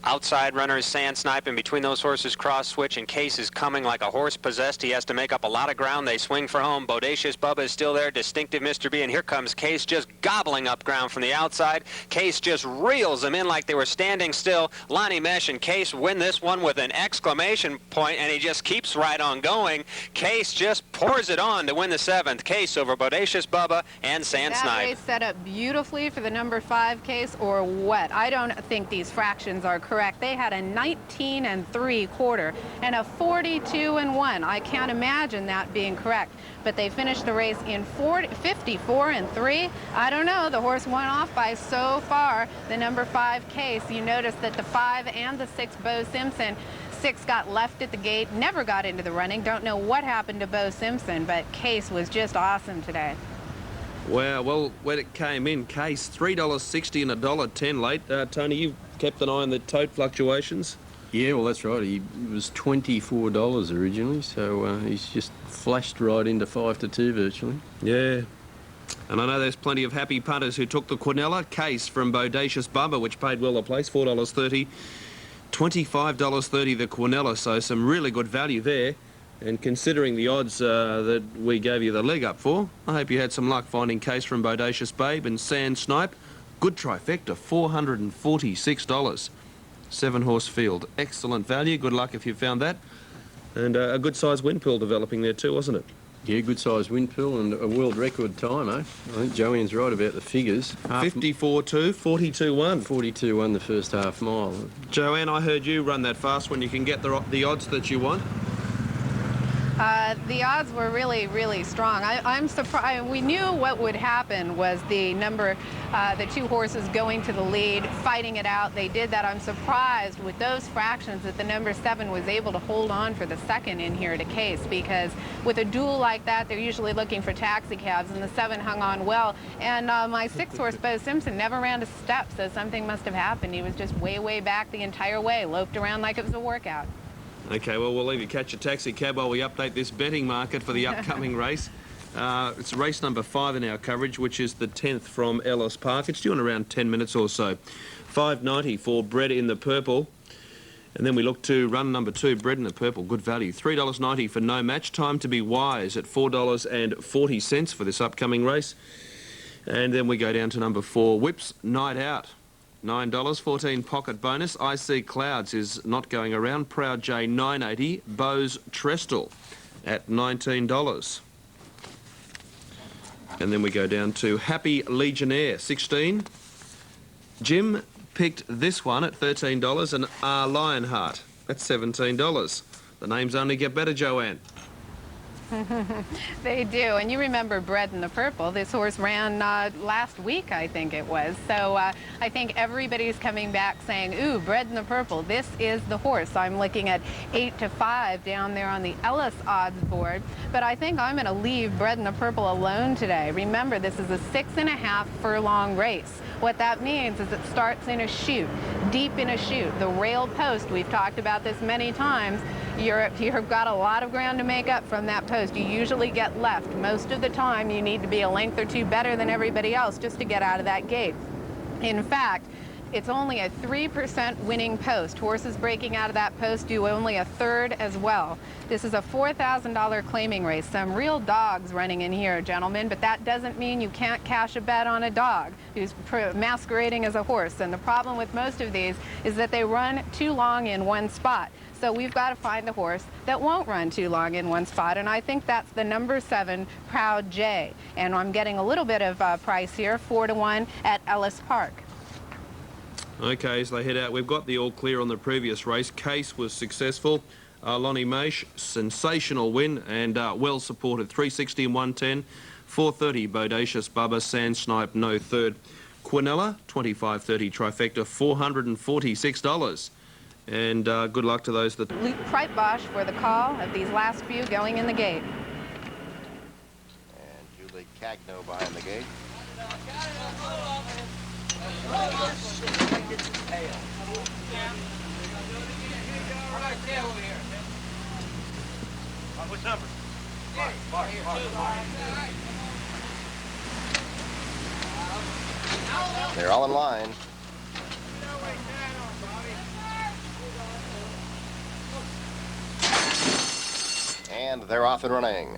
Outside runners sand sniping between those horses, cross switch, and Case is coming like a horse possessed. He has to make up a lot of ground. They swing for home. Bodacious Bubba is still there. Distinctive Mr. B, and here comes Case just gobbling up ground from the outside. Case just reels them in like they were standing still. Lonnie Mesh and Case win this one with an exclamation point, and he just keeps right on going. Case just pours it on to win the 7th. Case over Bodacious Bubba and Sand Snipe. That race set up beautifully for the number 5 Case, or what? I don't think these fractions are correct. They had a 19 3/4 and a 42-1. I can't imagine that being correct. But they finished the race in 54 3. I don't know. The horse went off by so far. The number 5 Case. You notice that the 5 and the 6 Bo Simpson. 6 got left at the gate, never got into the running. Don't know what happened to Bo Simpson, but Case was just awesome today. Wow, well, when it came in, Case, $3.60 and $1.10 late. Tony, you kept an eye on the tote fluctuations? Yeah, well, that's right. He was $24 originally, so he's just flashed right into 5 to 2 virtually. Yeah. And I know there's plenty of happy punters who took the Quinella. Case from Bodacious Bubba, which paid well a place, $4.30. $25.30 the Quinella, so some really good value there. And considering the odds that we gave you the leg up for, I hope you had some luck finding Case from Bodacious Babe and Sand Snipe. Good trifecta, $446. 7-horse field. Excellent value. Good luck if you found that. And a good-sized wind pool developing there too, wasn't it? Yeah, good-sized wind pool and a world record time, eh? I think Joanne's right about the figures. 54.2, 42.1. 42.1 the first half mile. Joanne, I heard you run that fast when you can get the odds that you want. The odds were really, really strong. I'm surprised. We knew what would happen was the 2 horses going to the lead, fighting it out. They did that. I'm surprised with those fractions that the number 7 was able to hold on for the 2nd in here to Case, because with a duel like that, they're usually looking for taxi cabs, and the 7 hung on well. And my 6-horse, Bo Simpson, never ran a step, so something must have happened. He was just way, way back the entire way, loped around like it was a workout. Okay, well, we'll leave you catch a taxi cab while we update this betting market for the upcoming race. It's race number 5 in our coverage, which is the 10th from Ellis Park. It's due in around 10 minutes or so. $5.90 for Bred in the Purple. And then we look to run number 2, Bred in the Purple. Good value. $3.90 for No Match. Time to Be Wise at $4.40 for this upcoming race. And then we go down to number 4, Whips Night Out. $9, 14 pocket bonus. I See Clouds is not going around. Proud J, $9.80. Bose Trestle at $19. And then we go down to Happy Legionnaire, 16. Jim picked this one at $13, and R Lionheart at $17. The names only get better, Joanne. They do. And you remember Bred in the Purple. This horse ran last week, I think it was. So I think everybody's coming back saying, ooh, Bred in the Purple, this is the horse. I'm looking at 8 to 5 down there on the Ellis odds board. But I think I'm going to leave Bred in the Purple alone today. Remember, this is a 6.5 furlong race. What that means is it starts in a chute, deep in a chute. The rail post, we've talked about this many times, you've got a lot of ground to make up from that post. You usually get left. Most of the time, you need to be a length or 2 better than everybody else just to get out of that gate. In fact, it's only a 3% winning post. Horses breaking out of that post do only a third as well. This is a $4,000 claiming race. Some real dogs running in here, gentlemen, but that doesn't mean you can't cash a bet on a dog who's masquerading as a horse. And the problem with most of these is that they run too long in one spot. So we've got to find a horse that won't run too long in one spot, and I think that's the number 7, Proud J. And I'm getting a little bit of price here, 4 to 1 at Ellis Park. Okay, as they head out, we've got the all clear on the previous race. Case was successful. Lonnie Maish, sensational win and well supported. 360 and 110. 430 Bodacious Bubba, Sand Snipe, no third. Quinella, 25.30 trifecta, $446. And good luck to those that... Luke Kreitbosch for the call of these last few going in the gate. And Julie Cagno behind the gate. What number? They're all in line. And they're off and running.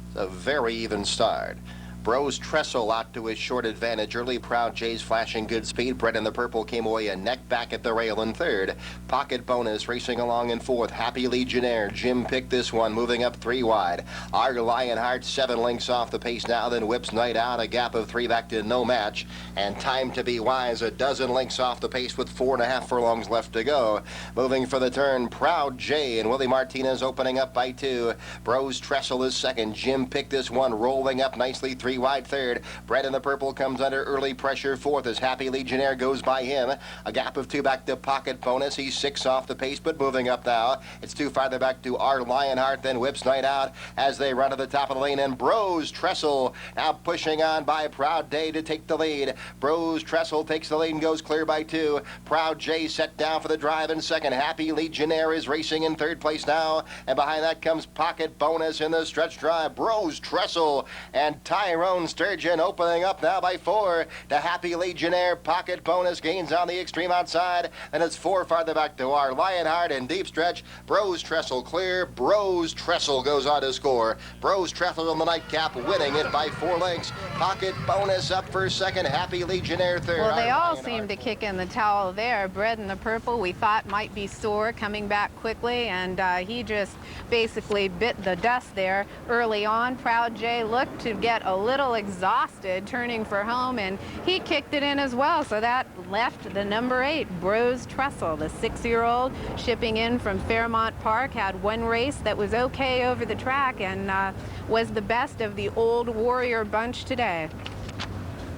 It's a very even start. Bros Trestle out to his short advantage early. Proud J's flashing good speed. Bred in the Purple came away a neck back at the rail in third. Pocket Bonus racing along in fourth. Happy Legionnaire. Jim picked this one, moving up 3 wide. Our Lionheart 7 lengths off the pace now, then whips Night Out a gap of 3 back to No Match. And Time to Be Wise a dozen lengths off the pace with 4.5 furlongs left to go. Moving for the turn, Proud J and Willie Martinez opening up by 2. Bros Trestle is second. Jim picked this one, rolling up nicely 3 wide third. Bred in the Purple comes under early pressure fourth as Happy Legionnaire goes by him. A gap of 2 back to Pocket Bonus. He's 6 off the pace, but moving up now. It's 2 farther back to Our Lionheart, then whips Night Out as they run to the top of the lane. And Bros Trestle now pushing on by Proud Day to take the lead. Bros Trestle takes the lead and goes clear by 2. Proud J set down for the drive in second. Happy Legionnaire is racing in third place now. And behind that comes Pocket Bonus in the stretch drive. Bros Trestle and Tyrone Sturgeon opening up now by 4 to Happy Legionnaire. Pocket Bonus gains on the extreme outside. And it's 4 farther back to Our Lionheart in deep stretch. Bros Trestle clear. Bros Trestle goes on to score. Bros Trestle on the nightcap, winning it by 4 lengths. Pocket Bonus up for second. Happy Legionnaire third. Well, they all Lionheart seem to kick in the towel there. Bred in the Purple, we thought might be sore, coming back quickly, and he just basically bit the dust there early on. Proud J looked to get a little exhausted, turning for home, and he kicked it in as well. So that left the number 8, Bros Trestle, the 6-year-old, shipping in from Fairmont Park. Had one race that was okay over the track and was the best of the old Warrior bunch today.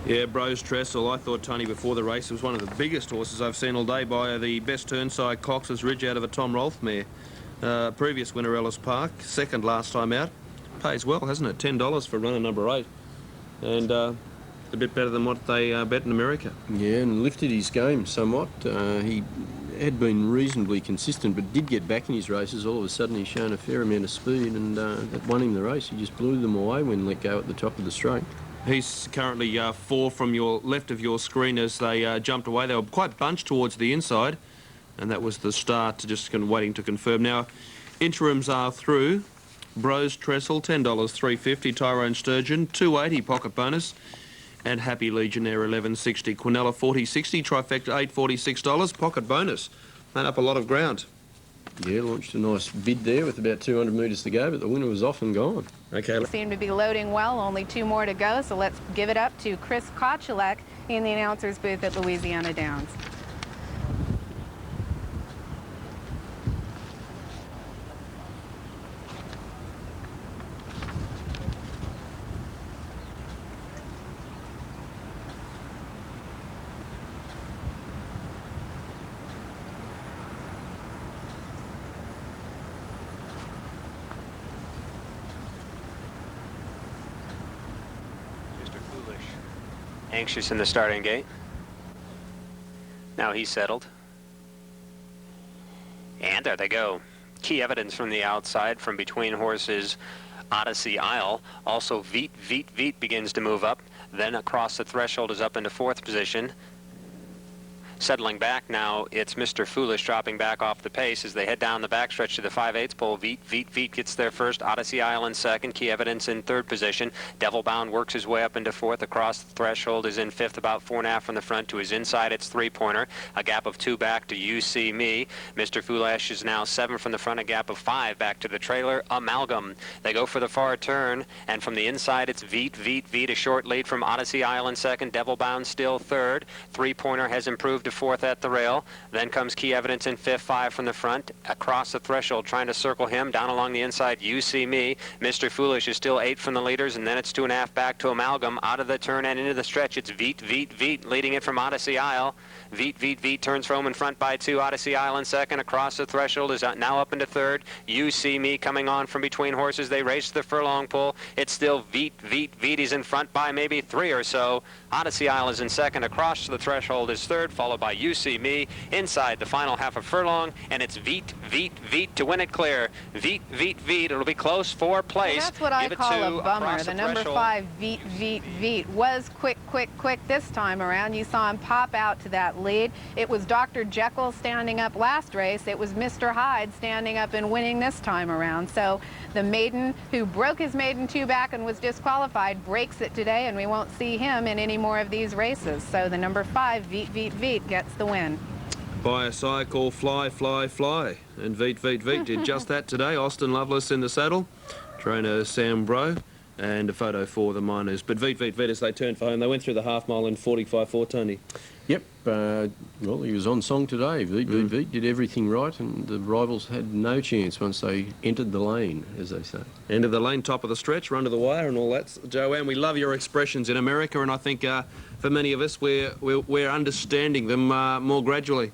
Yeah, Bros Trestle, I thought, Tony, before the race, was one of the biggest horses I've seen all day by the best turnside Cox's Ridge out of a Tom Rolfe mare. Previous winner, Ellis Park, second last time out. Pays well, hasn't it? $10 for runner number 8. And a bit better than what they bet in America. Yeah, and lifted his game somewhat. He had been reasonably consistent, but did get back in his races. All of a sudden, he's shown a fair amount of speed, and that won him the race. He just blew them away when let go at the top of the straight. He's currently 4 from your left of your screen as they jumped away. They were quite bunched towards the inside, and that was the start, just waiting to confirm. Now, interims are through. Bros Trestle, $10, $3.50. Tyrone Sturgeon, $2.80 Pocket Bonus. And Happy Legionnaire, $11.60. Quinella, $40.60. Trifecta, $8.46. Pocket Bonus. Made up a lot of ground. Yeah, launched a nice bid there with about 200 metres to go, but the winner was off and gone. Okay. Seem to be loading well, only 2 more to go, so let's give it up to Chris Kochelek in the announcer's booth at Louisiana Downs. Anxious in the starting gate. Now he's settled. And there they go. Key evidence from the outside from between horses Odyssey Isle. Also Veet, Veet, Veet begins to move up. Then across the threshold is up into 4th position. Settling back now, it's Mr. Foolish dropping back off the pace as they head down the backstretch to the 5/8 pole. Veet, Veet, Veet gets there first. Odyssey Isle in second. Key evidence in 3rd position. Devil Bound works his way up into 4th. Across the threshold is in 5th, about 4.5 from the front to his inside. It's 3-pointer. A gap of 2 back to You See Me. Mr. Foolish is now 7 from the front. A gap of 5 back to the trailer. Amalgam. They go for the far turn, and from the inside it's Veet, Veet, Veet. A short lead from Odyssey Isle in second. Devil Bound still 3rd. 3-pointer has improved to 4th at the rail. Then comes Key Evidence in 5th, 5 from the front. Across the threshold, trying to circle him. Down along the inside, You See Me. Mr. Foolish is still 8 from the leaders, and then it's 2.5 back to Amalgam. Out of the turn and into the stretch, it's Veet, Veet, Veet, leading it from Odyssey Isle. Veet, Veet, Veet turns home in front by 2. Odyssey Isle in second. Across the threshold is now up into 3rd. You See Me coming on from between horses. They race the furlong pull. It's still Veet, Veet, Veet. He's in front by maybe 3 or so. Odyssey Isle is in second. Across the threshold is 3rd, followed followed by You See Me inside the final half of furlong, and it's Veet, Veet, Veet to win it clear. Veet, Veet, Veet. It'll be close for place. Well, that's what I call a bummer. The number threshold. 5, Veet, Veet, Veet, was quick this time around. You saw him pop out to that lead. It was Dr. Jekyll standing up last race. It was Mr. Hyde standing up and winning this time around. So the maiden who broke his maiden two back and was disqualified breaks it today, and we won't see him in any more of these races. So the number 5, Veet, Veet, Veet, gets the win. By a cycle, Fly, Fly, Fly. And Veet, Veet, Veet did just that today. Austin Lovelace in the saddle, trainer Sam Bro, and a photo for the miners. But Veet, Veet, Veet, as they turned for home, they went through the half mile in 45.4, Tony. Yep. Well, he was on song today. Veet, Veet, Veet did everything right, and the rivals had no chance once they entered the lane, as they say. End of the lane, top of the stretch, run to the wire and all that. Joanne, we love your expressions in America, and I think for many of us, we're understanding them more gradually.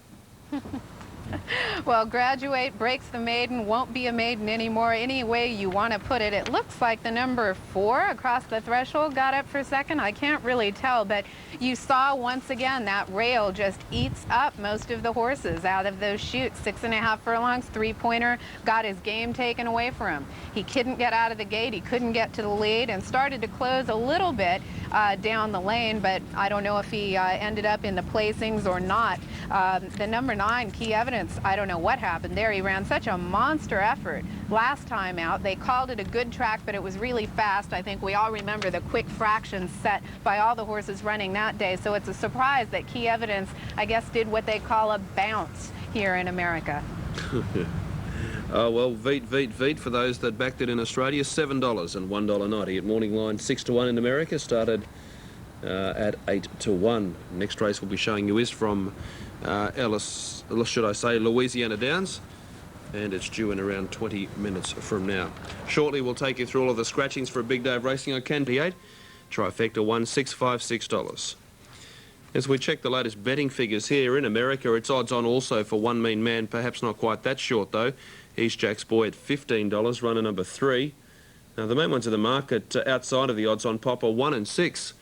Well, graduate, breaks the maiden, won't be a maiden anymore. Any way you want to put it. It looks like the number 4 across the threshold got up for second. I can't really tell, but you saw once again that rail just eats up most of the horses out of those chutes. 6.5 furlongs, 3-pointer, got his game taken away from him. He couldn't get out of the gate, he couldn't get to the lead, and started to close a little bit down the lane, but I don't know if he ended up in the placings or not. The number 9, Key Evidence, I don't know what happened there. He ran such a monster effort last time out. They called it a good track, but it was really fast. I think we all remember the quick fractions set by all the horses running that day. So it's a surprise that Key Evidence, I guess, did what they call a bounce here in America. Well, Veet, Veet, Veet, for those that backed it in Australia, $7 and $1.90 at Morning Line. 6 to 1 in America, started at 8 to 1. Next race we'll be showing you is from Ellis, should I say, Louisiana Downs, and it's due in around 20 minutes from now. Shortly we'll take you through all of the scratchings for a big day of racing on Can P8. Trifecta $1,656. As we check the latest betting figures here in America, it's odds on also for One Mean Man, perhaps not quite that short though. He's Jack's Boy at $15, runner number 3. Now the main ones of the market outside of the odds on pop are 1 and 6.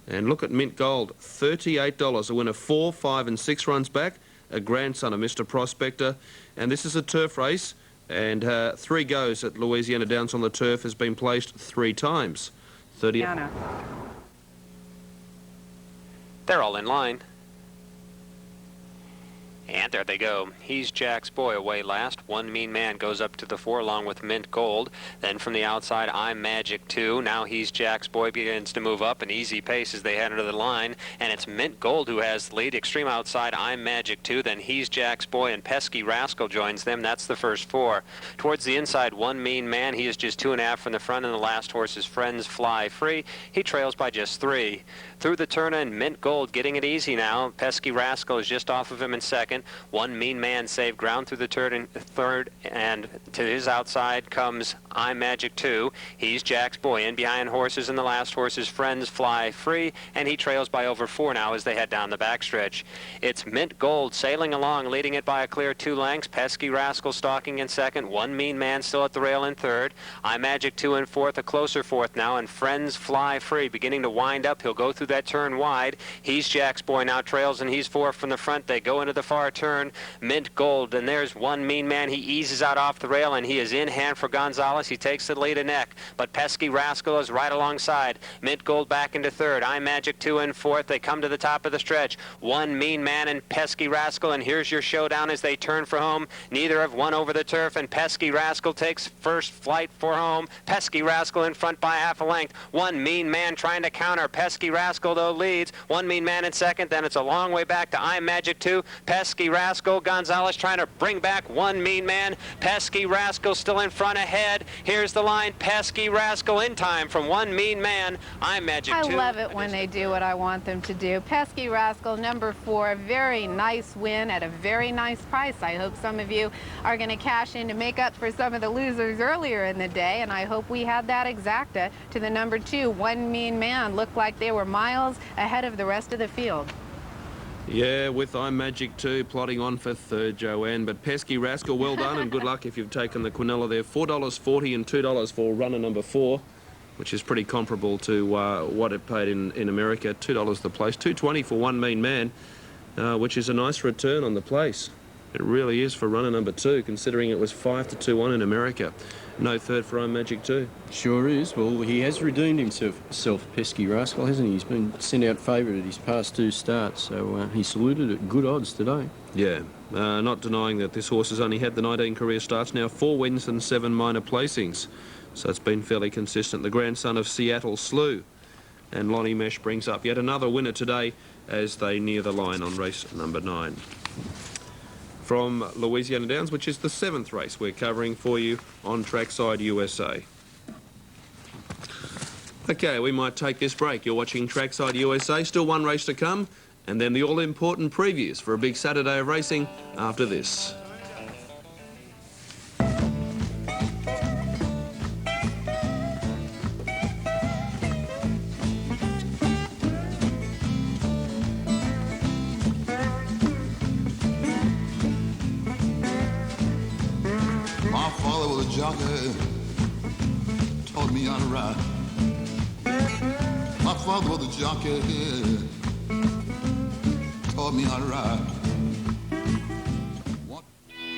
And look at Mint Gold, $38, a winner 4, 5 and 6 runs back, a grandson of Mr. Prospector. And this is a turf race, and 3 goes at Louisiana Downs on the turf has been placed 3 times. 30. They're all in line. And there they go. He's Jack's Boy away last. One Mean Man goes up to the 4 along with Mint Gold. Then from the outside, I'm Magic 2. Now He's Jack's Boy begins to move up an easy pace as they head into the line. And it's Mint Gold who has the lead. Extreme outside, I'm Magic 2. Then He's Jack's Boy and Pesky Rascal joins them. That's the first 4. Towards the inside, One Mean Man. He is just 2.5 from the front, and the last horse's Friends Fly Free. He trails by just 3. Through the turn in, Mint Gold getting it easy now. Pesky Rascal is just off of him in second. One Mean Man saved ground through the third, and to his outside comes I'm Magic 2. He's Jack's Boy in behind horses, and the last horse's Friends Fly Free, and he trails by over 4 now as they head down the backstretch. It's Mint Gold sailing along, leading it by a clear 2 lengths. Pesky Rascal stalking in second. One Mean Man still at the rail in third. I'm Magic 2 in fourth, a closer fourth now, and Friends Fly Free beginning to wind up. He'll go through that turn wide. He's Jack's Boy now trails, and he's 4 from the front. They go into the far turn. Mint Gold, and there's One Mean Man. He eases out off the rail, and he is in hand for Gonzalez. He takes the lead a neck, but Pesky Rascal is right alongside. Mint Gold back into third. I'm Magic 2 in fourth. They come to the top of the stretch. One Mean Man and Pesky Rascal, and here's your showdown as they turn for home. Neither have won over the turf, and Pesky Rascal takes first flight for home. Pesky Rascal in front by half a length. One Mean Man trying to counter. Pesky Rascal, though, leads. One Mean Man in second. Then it's a long way back to I'm Magic 2. Pesky Rascal. Gonzalez trying to bring back One Mean Man. Pesky Rascal still in front ahead. Here's the line. Pesky Rascal in time from One Mean Man. I'm Magic 2. I love it when they do what I want them to do. Pesky Rascal, number 4, very nice win at a very nice price. I hope some of you are going to cash in to make up for some of the losers earlier in the day, and I hope we had that exacta to the number 2. One Mean Man looked like they were miles ahead of the rest of the field. Yeah, with I'm Magic 2 plotting on for third, Joanne. But Pesky Rascal, well done, and good luck if you've taken the Quinella there. $4.40 and $2 for runner number 4, which is pretty comparable to what it paid in America. $2 the place, $2.20 for One Mean Man. which is a nice return on the place. It really is for runner number 2, considering it was 5-2 on in America. No third for Home Magic 2. Sure is. Well, he has redeemed himself, pesky rascal, hasn't he? He's been sent out favourite at his past 2 starts, so he saluted at good odds today. Yeah, not denying that this horse has only had the 19 career starts now, 4 wins and 7 minor placings. So it's been fairly consistent. The grandson of Seattle Slew. And Lonnie Mesh brings up yet another winner today as they near the line on race number 9. From Louisiana Downs, which is the 7th race we're covering for you on Trackside USA. Okay, we might take this break. You're watching Trackside USA. Still one race to come, and then the all-important previews for a big Saturday of racing after this. My father was a jockey, taught me how to ride. My father was a jockey, taught me how to ride.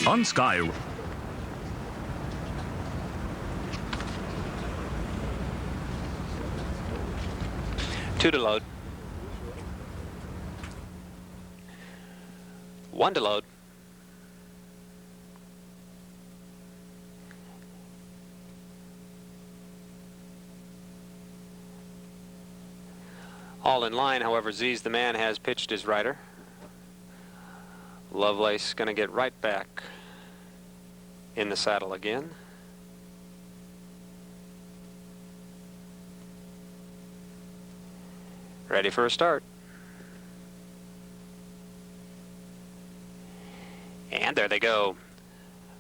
On Sky. Two to load. 1 to load. All in line, however, Z's the man has pitched his rider. Lovelace going to get right back in the saddle again. Ready for a start. And there they go.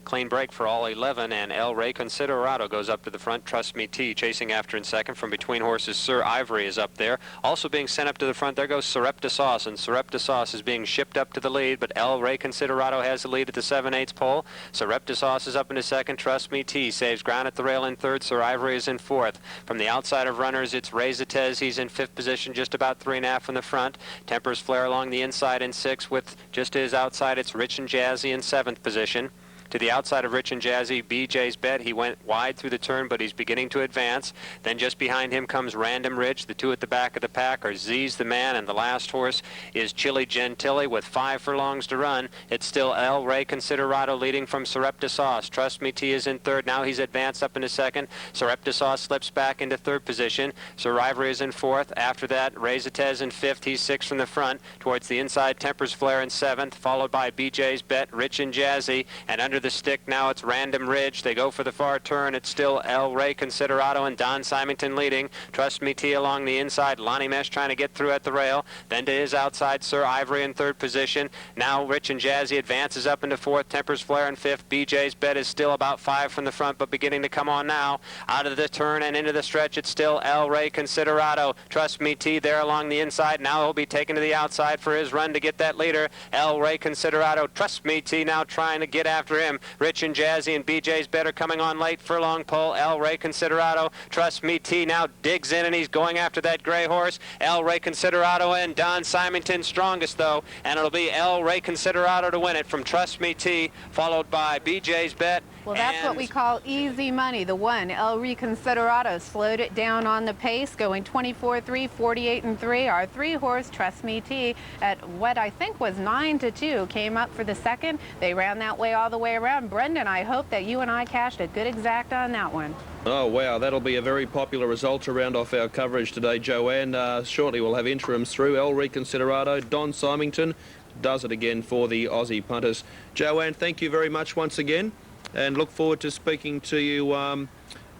Clean break for all 11, and El Rey Considerado goes up to the front. Trust Me T chasing after in second. From between horses, Sir Ivory is up there. Also being sent up to the front, there goes Surrepta Sauce, and Surrepta Sauce is being shipped up to the lead, but El Rey Considerado has the lead at the 7/8 pole. Surrepta Sauce is up into second. Trust Me T saves ground at the rail in third. Sir Ivory is in fourth. From the outside of runners, it's Rezatez. He's in 5th position, just about 3.5 from the front. Tempers Flare along the inside in 6th, with just to his outside, it's Rich and Jazzy in 7th position. To the outside of Rich and Jazzy, BJ's Bet. He went wide through the turn, but he's beginning to advance. Then just behind him comes Random Ridge. The 2 at the back of the pack are Z's the man, and the last horse is Chili Gentili with 5 furlongs to run. It's still El Rey Considerado leading from Surrepta Sauce. Trust Me T is in 3rd. Now he's advanced up into 2nd. Surrepta Sauce slips back into 3rd position. Sir Ivory is in 4th. After that, Rezatez in 5th. He's 6th from the front. Towards the inside, Tempers Flare in 7th, followed by BJ's Bet, Rich and Jazzy, and under the stick now it's Random Ridge. They go for the far turn. It's still El Rey Considerado and Don Symington leading. Trust Me T along the inside. Lonnie Mesh trying to get through at the rail. Then to his outside, Sir Ivory in 3rd position. Now Rich and Jazzy advances up into 4th. Tempers Flare in 5th. BJ's Bet is still about 5 from the front, but beginning to come on now. Out of the turn and into the stretch, it's still El Rey Considerado. Trust Me T there along the inside. Now he'll be taken to the outside for his run to get that leader. El Rey Considerado. Trust Me T now trying to get after him. Rich and Jazzy and BJ's Bet are coming on late. Furlong pole, El Rey Considerado. Trust Me T now digs in, and he's going after that gray horse. El Rey Considerado and Don Symington strongest, though, and it'll be El Rey Considerado to win it from Trust Me T, followed by BJ's Bet. Well, that's what we call easy money. The 1, El Rey Considerado, slowed it down on the pace, going 24-3, 48-3. Our 3-horse, Trust Me T, at what I think was 9-2, came up for the 2nd. They ran that way all the way around. Brendan, I hope that you and I cashed a good exact on that one. Oh, wow, that'll be a very popular result to round off our coverage today, Joanne. Shortly we'll have interims through. El Rey Considerado, Don Symington does it again for the Aussie punters. Joanne, thank you very much once again, and look forward to speaking to you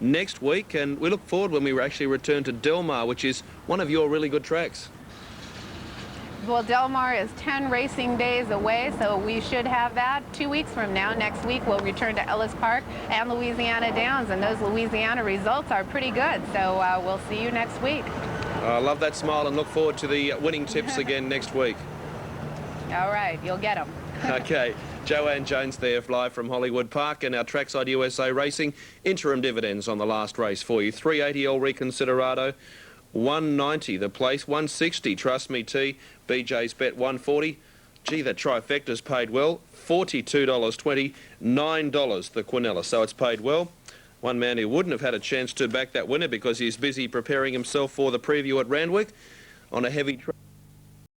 next week. And we look forward when we actually return to Del Mar, which is one of your really good tracks. Well, Del Mar is 10 racing days away, so we should have that 2 weeks from now. Next week, we'll return to Ellis Park and Louisiana Downs, and those Louisiana results are pretty good, so we'll see you next week. I love that smile and look forward to the winning tips again next week. All right, you'll get them. Okay, Joanne Jones there, live from Hollywood Park, and our Trackside USA Racing interim dividends on the last race for you. 380 El Rey Considerado, 190 the place, 160 Trust Me T, BJ's Bet 140, Gee, that trifecta's paid well. $42.20, $9 the Quinella. So it's paid well. One man who wouldn't have had a chance to back that winner because he's busy preparing himself for the preview at Randwick on a heavy track.